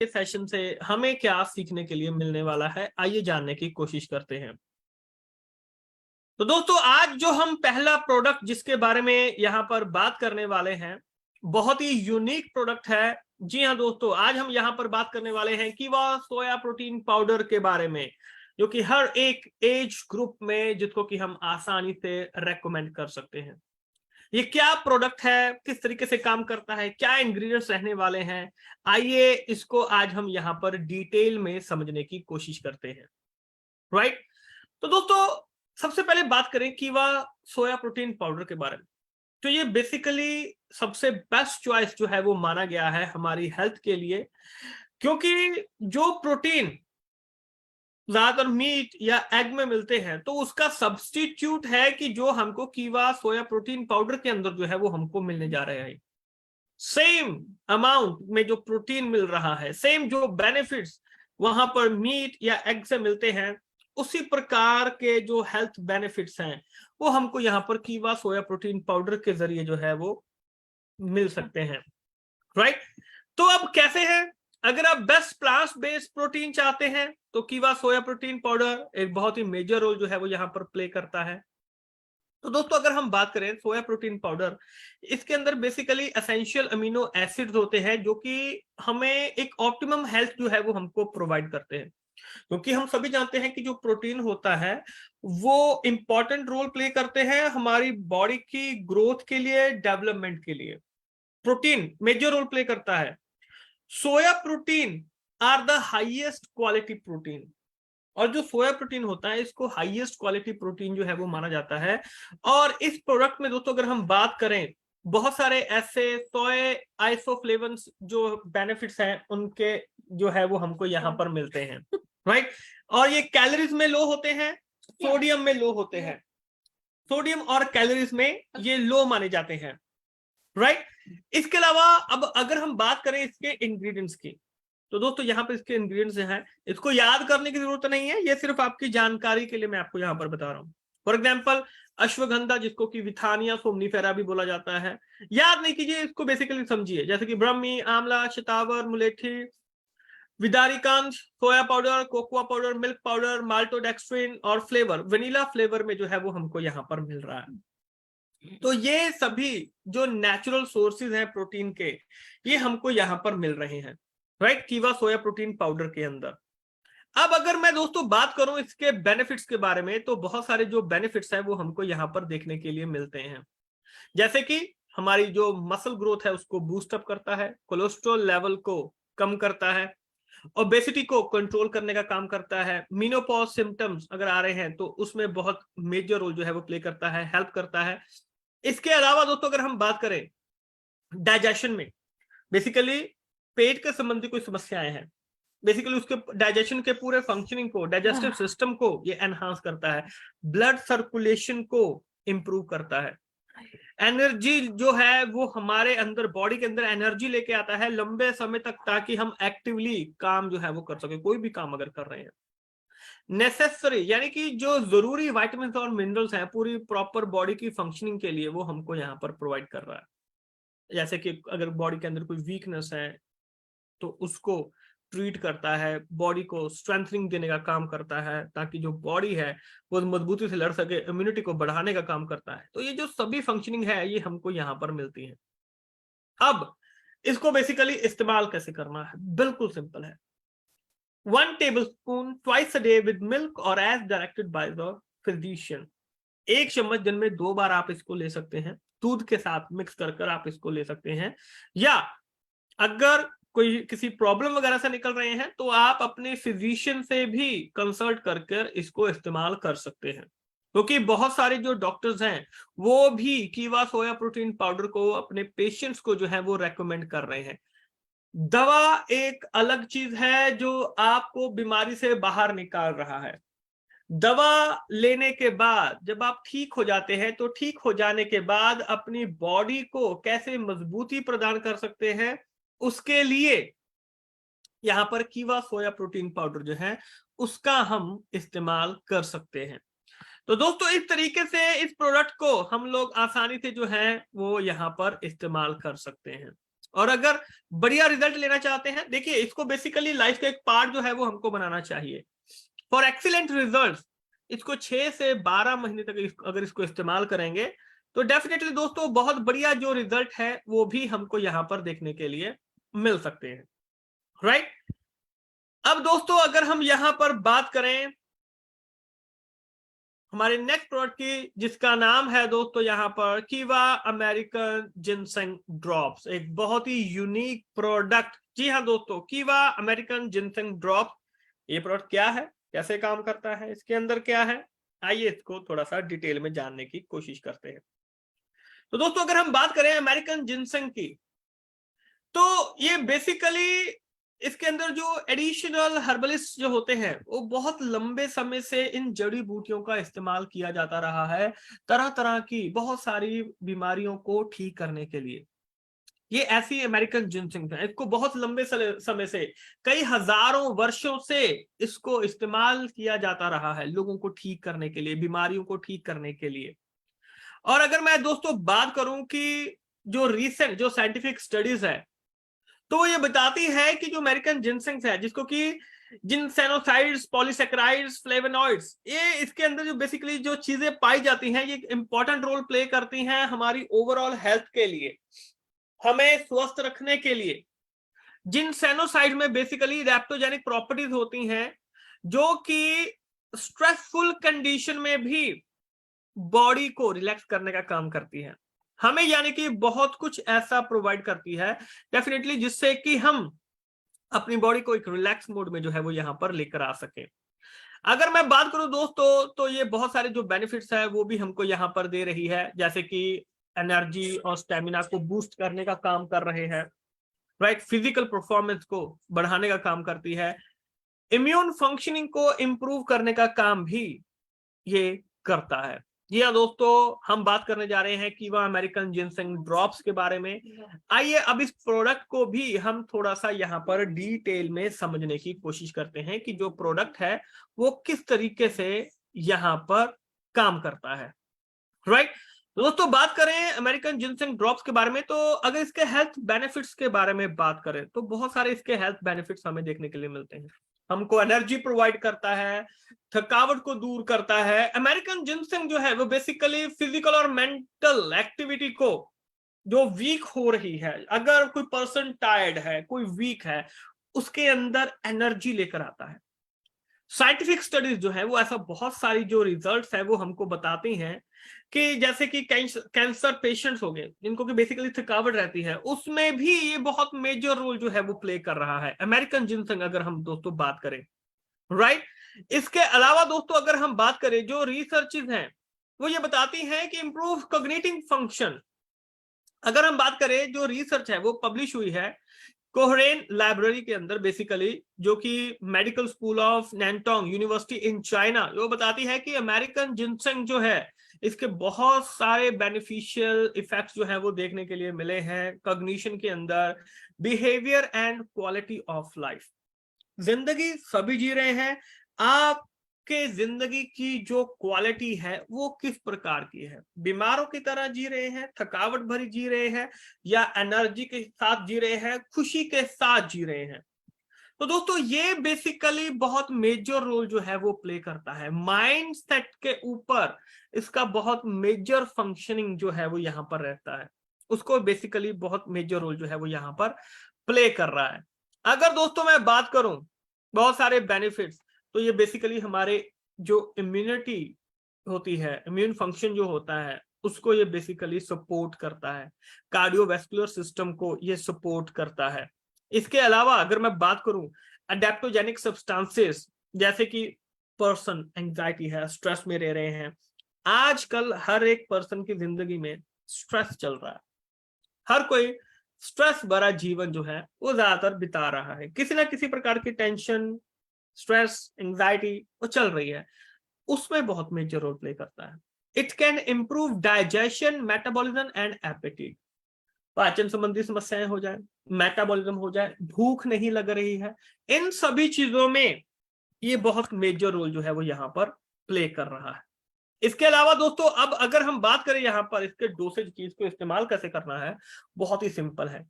इस सेशन से हमें क्या सीखने के लिए मिलने वाला है, आइए जानने की कोशिश करते हैं। तो दोस्तों, आज जो हम पहला प्रोडक्ट जिसके बारे में यहाँ पर बात करने वाले हैं, बहुत ही यूनिक प्रोडक्ट है। जी हाँ दोस्तों, आज हम यहाँ पर बात करने वाले हैं कीवा सोया प्रोटीन पाउडर के बारे में, जो कि हर एक एज ग्रुप में जिसको कि हम आसानी से रेकमेंड कर सकते हैं। ये क्या प्रोडक्ट है, किस तरीके से काम करता है, क्या इंग्रेडिएंट्स रहने वाले हैं, आइए इसको आज हम यहाँ पर डिटेल में समझने की कोशिश करते हैं। राइट। तो दोस्तों, सबसे पहले बात करें कीवा सोया प्रोटीन पाउडर के बारे में। तो ये बेसिकली सबसे बेस्ट चॉइस जो है वो माना गया है हमारी हेल्थ के लिए, क्योंकि जो प्रोटीन ज्यादातर मीट या एग में मिलते हैं तो उसका सब्स्टिट्यूट है कि जो हमको कीवा सोया प्रोटीन पाउडर के अंदर जो है वो हमको मिलने जा रहा है। सेम अमाउंट में जो प्रोटीन मिल रहा है, सेम जो बेनिफिट्स वहां पर मीट या एग से मिलते हैं, उसी प्रकार के जो हेल्थ बेनिफिट्स हैं वो हमको यहाँ पर कीवा सोया प्रोटीन पाउडर के जरिए जो है वो मिल सकते हैं। राइट। तो अब कैसे है, अगर आप बेस्ट प्लांट बेस्ड प्रोटीन चाहते हैं तो कीवा सोया प्रोटीन पाउडर एक बहुत ही मेजर रोल जो है वो यहाँ पर प्ले करता है। तो दोस्तों, अगर हम बात करें सोया प्रोटीन पाउडर, इसके अंदर बेसिकली एसेंशियल अमीनो एसिड्स होते हैं जो कि हमें एक ऑप्टिमम हेल्थ जो है वो हमको प्रोवाइड करते हैं। क्योंकि हम सभी जानते हैं कि जो प्रोटीन होता है वो इंपॉर्टेंट रोल प्ले करते हैं हमारी बॉडी की ग्रोथ के लिए, डेवलपमेंट के लिए। प्रोटीन मेजर रोल प्ले करता है। Soya protein are the highest quality protein, और जो सोया प्रोटीन होता है इसको हाईएस्ट क्वालिटी प्रोटीन जो है वो माना जाता है। और इस प्रोडक्ट में दोस्तों अगर हम बात करें, बहुत सारे ऐसे सोया आइसोफ्लेवन्स जो बेनिफिट्स हैं उनके जो है वो हमको यहाँ पर मिलते हैं। राइट। और ये कैलोरीज में लो होते हैं, सोडियम में लो होते हैं। सोडियम और कैलोरीज में ये लो माने जाते हैं। राइट। इसके अलावा अब अगर हम बात करें इसके इंग्रेडिएंट्स की, तो दोस्तों यहाँ पे इसके इंग्रेडिएंट्स हैं, इसको याद करने की जरूरत नहीं है, ये सिर्फ आपकी जानकारी के लिए मैं आपको यहाँ पर बता रहा हूँ। फॉर एग्जाम्पल, अश्वगंधा जिसको कि विथानिया सोमनीफेरा भी बोला जाता है, याद नहीं कीजिए, इसको बेसिकली समझिए। जैसे कि ब्रह्मी, आंवला, शतावर, मुलेठी, विदारिकांश, soya powder, cocoa powder, milk powder, maltodextrin और फ्लेवर, वनीला फ्लेवर में जो है वो हमको यहाँ पर मिल रहा है। तो ये सभी जो नेचुरल सोर्सेज हैं प्रोटीन के, ये हमको यहाँ पर मिल रहे हैं। राइट, कीवा सोया प्रोटीन पाउडर के अंदर। अब अगर मैं दोस्तों बात करूं इसके बेनिफिट्स के बारे में, तो बहुत सारे जो बेनिफिट्स हैं वो हमको यहाँ पर देखने के लिए मिलते हैं। जैसे कि हमारी जो मसल ग्रोथ है उसको बूस्ट अप करता है, कोलेस्ट्रॉल लेवल को कम करता है, ओबेसिटी को कंट्रोल करने का काम करता है, मेनोपॉज सिम्टम्स अगर आ रहे हैं तो उसमें बहुत मेजर रोल जो है वो प्ले करता है, हेल्प करता है। इसके अलावा दोस्तों अगर हम बात करें डाइजेशन में, बेसिकली पेट के संबंधी कोई समस्याएं हैं, बेसिकली उसके डाइजेशन के पूरे फंक्शनिंग को, डाइजेस्टिव सिस्टम को ये एनहांस करता है, ब्लड सर्कुलेशन को इंप्रूव करता है, एनर्जी जो है वो हमारे अंदर बॉडी के अंदर एनर्जी लेके आता है लंबे समय तक, ताकि हम एक्टिवली काम जो है वो कर सके, कोई भी काम अगर कर रहे हैं। नेसेसरी यानी कि जो जरूरी विटामिन और मिनरल्स हैं पूरी प्रॉपर बॉडी की फंक्शनिंग के लिए, वो हमको यहाँ पर प्रोवाइड कर रहा है। जैसे कि अगर बॉडी के अंदर कोई वीकनेस है तो उसको ट्रीट करता है, बॉडी को स्ट्रेंथनिंग देने का काम करता है, ताकि जो बॉडी है वो मजबूती से लड़ सके, इम्यूनिटी को बढ़ाने का काम करता है। तो ये जो सभी फंक्शनिंग है ये हमको यहाँ पर मिलती है। अब इसको बेसिकली इस्तेमाल कैसे करना है, बिल्कुल सिंपल है। 1 tablespoon twice a day with milk or as directed by the physician। 1 चम्मच दिन में 2 बार आप इसको ले सकते हैं, दूध के साथ मिक्स कर आप इसको ले सकते हैं। या अगर कोई किसी प्रॉब्लम वगैरह से निकल रहे हैं तो आप अपने फिजिशियन से भी कंसल्ट कर इसको इस्तेमाल कर सकते हैं, क्योंकि बहुत सारे जो डॉक्टर्स हैं वो भी कीवा सोया प्रोटीन पाउडर को अपने पेशेंट्स को जो है वो रेकमेंड कर रहे हैं। दवा एक अलग चीज है जो आपको बीमारी से बाहर निकाल रहा है। दवा लेने के बाद जब आप ठीक हो जाते हैं तो ठीक हो जाने के बाद अपनी बॉडी को कैसे मजबूती प्रदान कर सकते हैं, उसके लिए यहाँ पर कीवा सोया प्रोटीन पाउडर जो है उसका हम इस्तेमाल कर सकते हैं। तो दोस्तों, इस तरीके से इस प्रोडक्ट को हम लोग आसानी से जो है वो यहाँ पर इस्तेमाल कर सकते हैं। और अगर बढ़िया रिजल्ट लेना चाहते हैं, देखिए इसको बेसिकली लाइफ का एक पार्ट जो है वो हमको बनाना चाहिए। फॉर एक्सीलेंट रिजल्ट इसको 6 से 12 महीने तक अगर इसको इस्तेमाल करेंगे तो डेफिनेटली दोस्तों बहुत बढ़िया जो रिजल्ट है वो भी हमको यहाँ पर देखने के लिए मिल सकते हैं, राइट। अब दोस्तों अगर हम यहाँ पर बात करें हमारे नेक्स्ट प्रोडक्ट की, जिसका नाम है दोस्तों यहाँ पर कीवा अमेरिकन जिनसेंग ड्रॉप्स, एक बहुत ही यूनिक प्रोडक्ट। जी हाँ दोस्तों, कीवा अमेरिकन जिनसेंग ड्रॉप, ये प्रोडक्ट क्या है, कैसे काम करता है, इसके अंदर क्या है, आइए इसको थोड़ा सा डिटेल में जानने की कोशिश करते हैं। तो दोस्तों अगर हम बात करें अमेरिकन जिनसेंग की, तो ये बेसिकली इसके अंदर जो एडिशनल हर्बलिस्ट जो होते हैं वो बहुत लंबे समय से इन जड़ी बूटियों का इस्तेमाल किया जाता रहा है तरह तरह की बहुत सारी बीमारियों को ठीक करने के लिए। ये ऐसी अमेरिकन जिनसेंग है, इसको बहुत लंबे समय से, कई हजारों वर्षों से इसको इस्तेमाल किया जाता रहा है लोगों को ठीक करने के लिए, बीमारियों को ठीक करने के लिए। और अगर मैं दोस्तों बात करूं कि जो रिसेंट जो साइंटिफिक स्टडीज है तो ये बताती है कि जो अमेरिकन जिनसेंग है, जिसको कि जिनसेनोसाइड्स, पॉलीसेकेराइड्स, फ्लेवोनॉइड्स, ये इसके अंदर जो बेसिकली जो चीजें पाई जाती हैं ये इंपॉर्टेंट रोल प्ले करती हैं हमारी ओवरऑल हेल्थ के लिए, हमें स्वस्थ रखने के लिए। जिनसेनोसाइड में बेसिकली रैप्टोजेनिक प्रॉपर्टीज होती हैं जो कि स्ट्रेसफुल कंडीशन में भी बॉडी को रिलैक्स करने का काम करती है, हमें यानी कि बहुत कुछ ऐसा प्रोवाइड करती है डेफिनेटली जिससे कि हम अपनी बॉडी को एक रिलैक्स मोड में जो है वो यहाँ पर लेकर आ सके। अगर मैं बात करूं दोस्तों तो ये बहुत सारे जो बेनिफिट्स है वो भी हमको यहाँ पर दे रही है, जैसे कि एनर्जी और स्टेमिना को बूस्ट करने का काम कर रहे हैं, राइट, फिजिकल परफॉर्मेंस को बढ़ाने का काम करती है, इम्यून फंक्शनिंग को इंप्रूव करने का काम भी ये करता है। जी हाँ दोस्तों, हम बात करने जा रहे हैं कीवा अमेरिकन जिनसेंग ड्रॉप्स के बारे में। आइए अब इस प्रोडक्ट को भी हम थोड़ा सा यहाँ पर डिटेल में समझने की कोशिश करते हैं कि जो प्रोडक्ट है वो किस तरीके से यहाँ पर काम करता है, राइट। दोस्तों बात करें अमेरिकन जिनसेंग ड्रॉप्स के बारे में, तो अगर इसके हेल्थ बेनिफिट्स के बारे में बात करें तो बहुत सारे इसके हेल्थ बेनिफिट्स हमें देखने के लिए मिलते हैं। हमको एनर्जी प्रोवाइड करता है, थकावट को दूर करता है। अमेरिकन जिनसेंग जो है वो बेसिकली फिजिकल और मेंटल एक्टिविटी को, जो वीक हो रही है, अगर कोई पर्सन टायर्ड है, कोई वीक है, उसके अंदर एनर्जी लेकर आता है। साइंटिफिक स्टडीज जो है वो ऐसा बहुत सारी जो रिजल्ट्स है वो हमको बताती हैं कि जैसे कि कैंसर पेशेंट्स हो गए जिनको कि बेसिकली थकावट रहती है, उसमें भी ये बहुत मेजर रोल जो है वो प्ले कर रहा है अमेरिकन जिनसेंग, अगर हम दोस्तों बात करें, राइट। इसके अलावा दोस्तों अगर हम बात करें, जो रिसर्चेज हैं वो ये बताती हैं कि इंप्रूव कॉग्निटिव फंक्शन। अगर हम बात करें, जो रिसर्च है वो पब्लिश हुई है कोहरेन लाइब्रेरी के अंदर, बेसिकली जो कि medical school of Nantong university in China, वो बताती है कि अमेरिकन जिनसेंग जो है इसके बहुत सारे बेनिफिशियल इफेक्ट्स जो है वो देखने के लिए मिले हैं कॉग्निशन के अंदर, behaviour and quality of life. जिंदगी सभी जी रहे हैं, आपके जिंदगी की जो क्वालिटी है वो किस प्रकार की है, बीमारों की तरह जी रहे हैं, थकावट भरी जी रहे हैं, या एनर्जी के साथ जी रहे हैं, खुशी के साथ जी रहे हैं। तो दोस्तों ये बेसिकली बहुत मेजर रोल जो है वो प्ले करता है माइंड सेट के ऊपर, इसका बहुत मेजर फंक्शनिंग जो है वो यहाँ पर रहता है, उसको बेसिकली बहुत मेजर रोल जो है वो यहाँ पर प्ले कर रहा है। अगर दोस्तों मैं बात करूं बहुत सारे बेनिफिट्स, तो ये बेसिकली हमारे जो इम्यूनिटी होती है, इम्यून फंक्शन जो होता है उसको ये बेसिकली सपोर्ट करता है, कार्डियोवैस्कुलर सिस्टम को ये सपोर्ट करता है। इसके अलावा अगर मैं बात करूं अडेप्टोजेनिक सब्सटेंसेस, जैसे कि पर्सन एंजाइटी है, स्ट्रेस में रह रहे हैं, आजकल हर एक पर्सन की जिंदगी में स्ट्रेस चल रहा है, हर कोई स्ट्रेस भरा जीवन जो है वो ज्यादातर बिता रहा है, किसी ना किसी प्रकार की टेंशन, स्ट्रेस, एंजाइटी वो चल रही है, उसमें बहुत मेजर रोल प्ले करता है। It can improve digestion, metabolism and appetite, पाचन संबंधी समस्याएं हो जाए, मेटाबॉलिज्म हो जाए, भूख नहीं लग रही है, इन सभी चीजों में ये बहुत मेजर रोल जो है वो यहाँ पर प्ले कर रहा है। इसके अलावा दोस्तों अब अगर हम बात करें यहाँ पर इसके डोसेज की, इसको इस्तेमाल कैसे करना है, बहुत ही सिंपल है।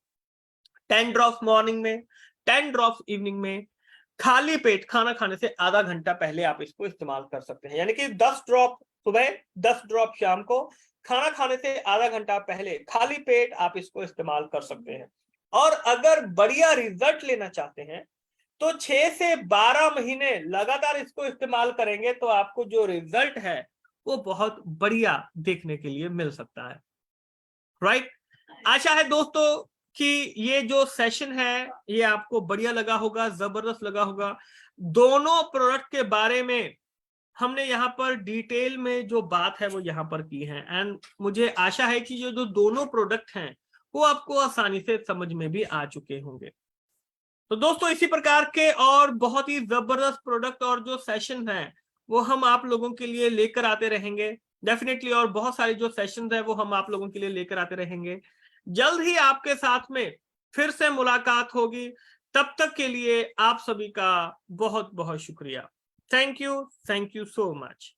10 ड्रॉप्स मॉर्निंग में, 10 ड्रॉप्स इवनिंग में। खाली पेट खाना खाने से आधा घंटा पहले आप इसको इस्तेमाल कर सकते हैं, यानी कि 10 ड्रॉप सुबह, 10 ड्रॉप शाम को, खाना खाने से आधा घंटा पहले खाली पेट आप इसको इस्तेमाल कर सकते हैं। और अगर बढ़िया रिजल्ट लेना चाहते हैं तो 6 से 12 महीने लगातार इसको इस्तेमाल करेंगे तो आपको जो रिजल्ट है वो बहुत बढ़िया देखने के लिए मिल सकता है। राइट। आशा है दोस्तों कि ये जो सेशन है ये आपको बढ़िया लगा होगा, जबरदस्त लगा होगा। दोनों प्रोडक्ट के बारे में हमने यहाँ पर डिटेल में जो बात है वो यहाँ पर की है, एंड मुझे आशा है कि ये जो दोनों प्रोडक्ट हैं वो आपको आसानी से समझ में भी आ चुके होंगे। तो दोस्तों इसी प्रकार के और बहुत ही जबरदस्त प्रोडक्ट और जो सेशन है वो हम आप लोगों के लिए लेकर आते रहेंगे डेफिनेटली, और बहुत सारे जो सेशंस है वो हम आप लोगों के लिए लेकर आते रहेंगे। जल्द ही आपके साथ में फिर से मुलाकात होगी। तब तक के लिए आप सभी का बहुत बहुत शुक्रिया। Thank you so much.